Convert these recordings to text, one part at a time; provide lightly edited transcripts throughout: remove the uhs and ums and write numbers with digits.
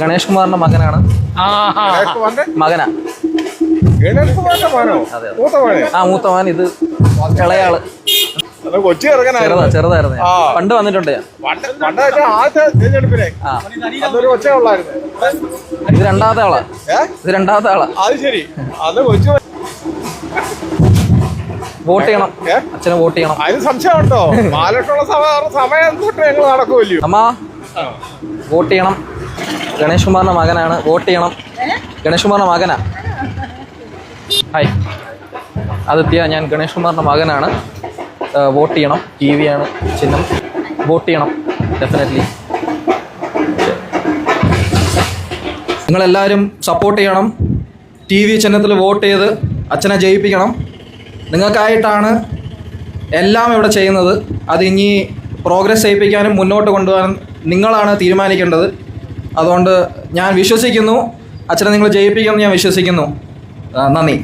ഗണേഷ് കുമാറിന്റെ മകനാണ്. മകനാ. മൂത്ത മകൻ. ഇത് ഇളയാള്. ചെറുതായിരുന്നു. പണ്ട് വന്നിട്ടുണ്ട് ഞാൻ. ഇത് രണ്ടാമത്തെ ആളാ. വോട്ട് ചെയ്യണം. അച്ഛനെ വോട്ട് ചെയ്യണം. അതിന് സംശയമുണ്ടോ? സമയം തൊട്ട് ഞങ്ങൾ നടക്കുമല്ലോ. അമ്മ വോട്ട് ചെയ്യണം. ഗണേഷ് കുമാറിന്റെ മകനാണ്. വോട്ട് ചെയ്യണം. ഗണേഷ് കുമാറിന്റെ മകനാ. ഹായ് ആദിത്യ, ഞാൻ ഗണേഷ് കുമാറിന്റെ മകനാണ്. വോട്ട് ചെയ്യണം. TV ആണ് ചിഹ്നം. വോട്ട് ചെയ്യണം ഡെഫിനറ്റ്ലി. നിങ്ങളെല്ലാവരും സപ്പോർട്ട് ചെയ്യണം. TV ചിഹ്നത്തിൽ വോട്ട് ചെയ്ത് അച്ഛനെ ജയിപ്പിക്കണം. നിങ്ങൾക്കായിട്ടാണ് എല്ലാം ഇവിടെ ചെയ്യുന്നത്. അത് ഇനി പ്രോഗ്രസ് ചെയ്യിപ്പിക്കാനും മുന്നോട്ട് കൊണ്ടുപോകാനും നിങ്ങളാണ് തീരുമാനിക്കേണ്ടത്. അതുകൊണ്ട് ഞാൻ വിശ്വസിക്കുന്നു അച്ഛനെ നിങ്ങൾ ജയിപ്പിക്കുമെന്ന് ഞാൻ വിശ്വസിക്കുന്നു. നന്ദി.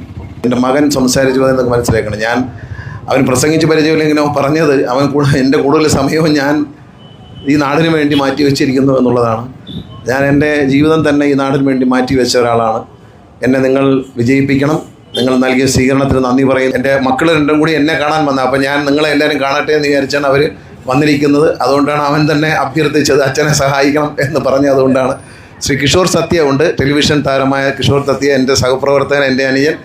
എൻ്റെ മകൻ സംസാരിച്ചു എന്നൊക്കെ മനസ്സിലാക്കണം. അവൻ പ്രസംഗിച്ച് പരിചയമില്ലെങ്കിലോ പറഞ്ഞത് എൻ്റെ കൂടുതൽ സമയവും ഞാൻ ഈ നാടിന് വേണ്ടി മാറ്റി വെച്ചിരിക്കുന്നു എന്നുള്ളതാണ്. ഞാൻ എൻ്റെ ജീവിതം തന്നെ ഈ നാടിന് വേണ്ടി മാറ്റി വെച്ച ഒരാളാണ്. എന്നെ നിങ്ങൾ വിജയിപ്പിക്കണം. നിങ്ങൾ നൽകിയ സ്വീകരണത്തിന് നന്ദി പറയും. എൻ്റെ മക്കൾ രണ്ടും കൂടി എന്നെ കാണാൻ വന്നത്. അപ്പോൾ ഞാൻ നിങ്ങളെ എല്ലാവരും കാണട്ടെ എന്ന് വിചാരിച്ചാണ് അവർ വന്നിരിക്കുന്നത്. അതുകൊണ്ടാണ് അവൻ തന്നെ അഭ്യർത്ഥിച്ചത് അച്ഛനെ സഹായിക്കണം എന്ന് പറഞ്ഞത്. അതുകൊണ്ടാണ്. ശ്രീ കിഷോർ സത്യ ഉണ്ട്, ടെലിവിഷൻ താരമായ കിഷോർ സത്യ, എൻ്റെ സഹപ്രവർത്തകൻ, എൻ്റെ അനുജൻ.